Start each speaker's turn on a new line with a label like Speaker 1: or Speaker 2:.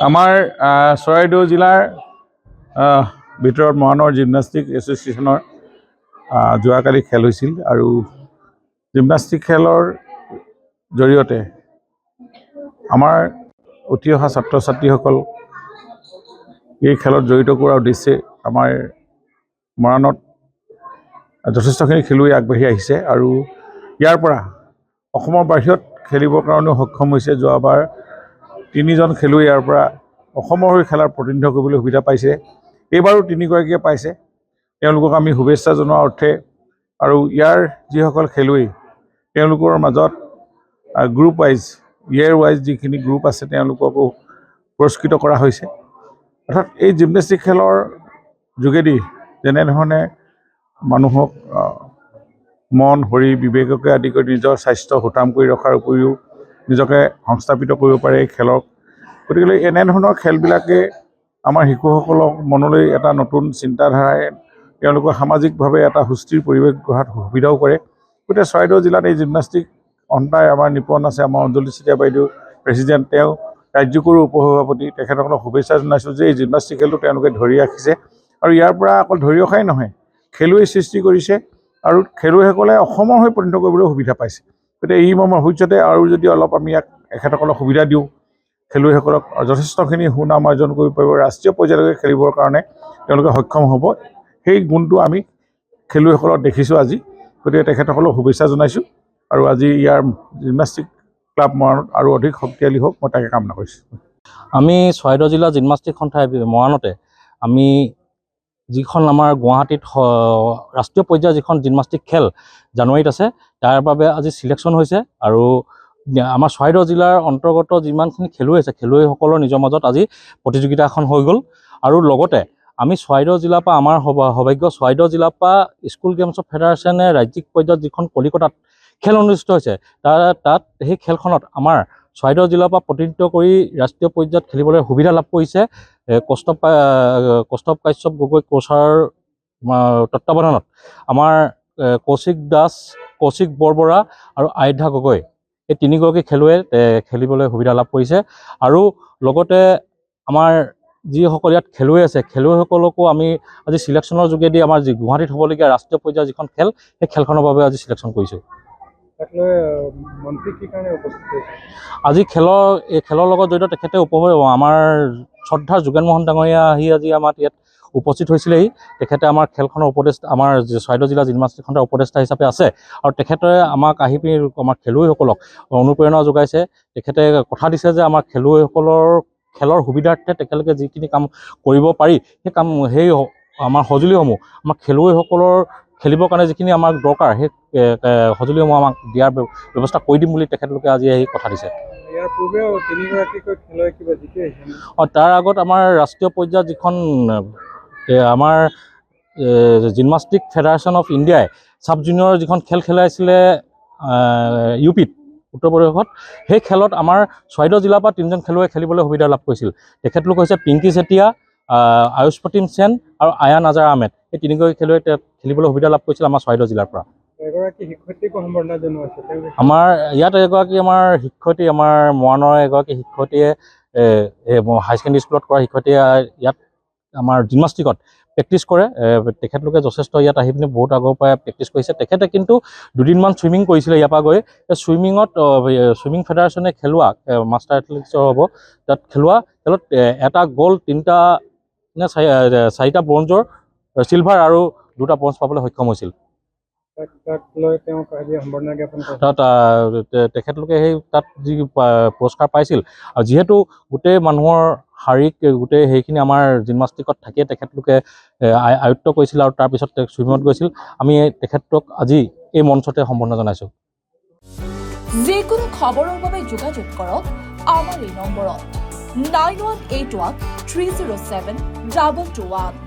Speaker 1: আমাৰ চৰাইদেউ জিলাৰ ভিতৰত মৰাণৰ জিমনাষ্টিক এছ'চিয়েশ্যনৰ যোৱাকালি খেল হৈছিল আৰু জিমনাষ্টিক খেলৰ জৰিয়তে আমাৰ উঠি অহা ছাত্ৰ ছাত্ৰীসকল এই খেলত জড়িত কৰাৰ উদ্দেশ্যে আমাৰ মৰাণত যথেষ্টখিনি খেলুৱৈ আগবাঢ়ি আহিছে আৰু ইয়াৰ পৰা অসমৰ বাহিৰত খেলিবৰ কাৰণেও সক্ষম হৈছে। যোৱাবাৰ 3জন খেলুৱৈ ইয়াৰ পৰা অসমৰ হৈ খেলাৰ প্ৰতিনিধিত্ব কৰিবলৈ সুবিধা পাইছে। এইবাৰো 3গৰাকীয়ে পাইছে। তেওঁলোকক আমি শুভেচ্ছা জনোৱাৰ অৰ্থে আৰু ইয়াৰ যিসকল খেলুৱৈ তেওঁলোকৰ মাজত গ্ৰুপ ৱাইজ ইয়েৰ ৱাইজ যিখিনি গ্ৰুপ আছে তেওঁলোককো পুৰস্কৃত কৰা হৈছে। অৰ্থাৎ এই জিমনাষ্টিক খেলৰ যোগেদি যেনেধৰণে মানুহক মন শৰীৰ বিবেককে আদি কৰি নিজৰ স্বাস্থ্য সুঠাম কৰি ৰখাৰ উপৰিও নিজকে সংস্থাপিত কৰিব পাৰে এই খেলক। গতিকে এনেধৰণৰ খেলবিলাকে আমাৰ শিশুসকলক মনলৈ এটা নতুন চিন্তাধাৰাৰে তেওঁলোকৰ সামাজিকভাৱে এটা সুস্থিৰ পৰিৱেশ গঢ়াত সুবিধাও কৰে। গতিকে চৰাইদেউ জিলাত এই জিমনাষ্টিক সন্থাই আমাৰ নিপুণ আছে, আমাৰ অঞ্জলি চেতিয়া বাইদেউ প্ৰেচিডেণ্ট, তেওঁ কাৰ্যকৰী উপসভাপতি, তেখেতসকলক শুভেচ্ছা জনাইছোঁ যে এই জিমনাষ্টিক খেলটো তেওঁলোকে ধৰি ৰাখিছে আৰু ইয়াৰ পৰা অকল ধৰি ৰখাই নহয়, খেলুৱৈ সৃষ্টি কৰিছে আৰু খেলুৱৈসকলে অসমৰ হৈ পৰিণত কৰিবলৈ সুবিধা পাইছে। গতিকে এই মৰ্মৰ ভৱিষ্যতে আৰু যদি অলপ আমি এখেতসকলক সুবিধা দিওঁ, খেলুৱৈসকলক যথেষ্টখিনি সুনাম অৰ্জন কৰিব পাৰিব, ৰাষ্ট্ৰীয় পৰ্যায়লৈকে খেলিবৰ কাৰণে তেওঁলোকে সক্ষম হ'ব। সেই গুণটো আমি খেলুৱৈসকলক দেখিছোঁ আজি। গতিকে তেখেতসকলক শুভেচ্ছা জনাইছোঁ আৰু আজি ইয়াৰ জিমনাষ্টিক ক্লাব মৰাণত আৰু অধিক শক্তিশালী হওক, মই তাকে কামনা কৰিছোঁ।
Speaker 2: আমি চৰাইদেউ জিলা জিমনাষ্টিক সন্থাই মৰাণতে আমি যিখন আমাৰ গুৱাহাটীত ৰাষ্ট্ৰীয় পৰ্যায়ৰ যিখন জিমনাষ্টিক খেল জানুৱাৰীত আছে, তাৰ বাবে আজি চিলেকশ্যন হৈছে আৰু আমাৰ চৰাইদেউ জিলাৰ অন্তৰ্গত যিমানখিনি খেলুৱৈ আছে খেলুৱৈসকলৰ নিজৰ মাজত আজি প্ৰতিযোগিতা এখন হৈ গ'ল। আৰু লগতে আমি চৰাইদেউ জিলাৰ পৰা আমাৰ সৌভাগ্য চৰাইদেউ জিলাৰ পৰা স্কুল গেমছ অফ ফেডাৰেশ্যনে ৰাজ্যিক পৰ্যায়ত যিখন কলিকতাত খেল অনুষ্ঠিত হৈছে তাত সেই খেলখনত আমাৰ চৰাইদেউ জিলাৰ পৰা প্ৰতিনিধিত্ব কৰি ৰাষ্ট্ৰীয় পৰ্যায়ত খেলিবলৈ সুবিধা লাভ কৰিছে কৌস্তভ কাশ্যপ গগৈ কোচাৰ তত্বাৱধানত আমাৰ কৌশিক দাস, কৌশিক বৰবৰা আৰু আয়োধ্যা গগৈ, এই 3গৰাকী খেলুৱৈয়ে খেলিবলৈ সুবিধা লাভ কৰিছে। আৰু লগতে আমাৰ যিসকল ইয়াত খেলুৱৈ আছে খেলুৱৈসকলকো আমি আজি চিলেকশ্যনৰ যোগেদি আমাৰ যি গুৱাহাটীত হ'বলগীয়া ৰাষ্ট্ৰীয় পৰ্যায়ৰ যিখন খেল সেই খেলখনৰ বাবে আজি চিলেকশ্যন কৰিছোঁ। আজি এই খেলৰ লগত জড়িত তেখেতে আমাৰ শ্ৰদ্ধাৰ যোগেন মোহন ডাঙৰীয়া আহি আজি আমাৰ ইয়াত উপস্থিত হৈছিলেহি। তেখেতে আমাৰ খেলখনৰ উপদেষ্টা, আমাৰ চৰাইদেউ জিলা জিমনাষ্টিক সন্থাৰ উপদেষ্টা হিচাপে আছে আৰু তেখেতে আমাক আহি পিনি আমাৰ খেলুৱৈসকলক অনুপ্ৰেৰণা যোগাইছে। তেখেতে কথা দিছে যে আমাৰ খেলুৱৈসকলৰ খেলৰ সুবিধাৰ্থে তেখেতলোকে যিখিনি কাম কৰিব পাৰি সেই আমাৰ সঁজুলিসমূহ আমাৰ খেলুৱৈসকলৰ খেলিবৰ কাৰণে যিখিনি আমাক দৰকাৰ সেই সঁজুলিসমূহ আমাক দিয়াৰ ব্যৱস্থা কৰি দিম বুলি তেখেতলোকে আজি আহি কথা দিছে। তাৰ আগত আমাৰ ৰাষ্ট্ৰীয় পৰ্যায়ত যিখন আমাৰ জিমনাষ্টিক ফেডাৰেশ্যন অফ ইণ্ডিয়াই চাব জুনিয়ৰ যিখন খেল খেলাইছিলে UPত উত্তৰ প্ৰদেশত, সেই খেলত আমাৰ চৰাইদেউ জিলাৰ পৰা 3জন খেলুৱৈ খেলিবলৈ সুবিধা লাভ কৰিছিল। তেখেতলোক হৈছে পিংকি চেতিয়া, আয়ুষ প্ৰতিম সেন আৰু আয়ান আজাৰ আহমেদ। এই 3গৰাকী খেলুৱৈ খেলিবলৈ সুবিধা লাভ কৰিছিল আমাৰ চৰাইদেউ জিলাৰ পৰা। আমাৰ ইয়াত এগৰাকী আমাৰ শিক্ষয়িত্ৰী, আমাৰ মৰাণৰ এগৰাকী শিক্ষয়িত্ৰীয়ে হাই ছেকেণ্ডেৰী স্কুলত কৰা শিক্ষয়িত্ৰীয়ে ইয়াত আমাৰ জিমনাষ্টিকত প্ৰেক্টিছ কৰে। তেখেতলোকে যথেষ্ট ইয়াত আহি পিনি বহুত আগৰ পৰাই প্ৰেক্টিছ কৰিছে। তেখেতে কিন্তু দুদিনমান চুইমিং কৰিছিলে ইয়াৰ পৰা গৈ। চুইমিঙত চুইমিং ফেডাৰেশ্যনে খেলোৱা মাষ্টাৰ এথলেটিক্সৰ হ'ব, তাত খেলোৱা খেলত এটা গ'ল্ড, 3টা নে 4টা ব্ৰঞ্জৰ, চিলভাৰ আৰু 2টা ব্ৰঞ্জ পাবলৈ সক্ষম হৈছিল। তেখেতলোকে সেই তাত যি পুৰস্কাৰ পাইছিল আৰু যিহেতু গোটেই মানুহৰ শাৰীৰিক গোটেই সেইখিনি আমাৰ জিমনাষ্টিকত থাকিয়ে তেখেতলোকে আয়ত্ব কৰিছিল আৰু তাৰপিছত চুইমিঙত গৈছিল। আমি তেখেতক আজি এই মঞ্চতে সম্বৰ্ধনা জনাইছোঁ।
Speaker 3: যিকোনো খবৰৰ বাবে যোগাযোগ কৰক আমাৰ এই নম্বৰত 9181 307 221।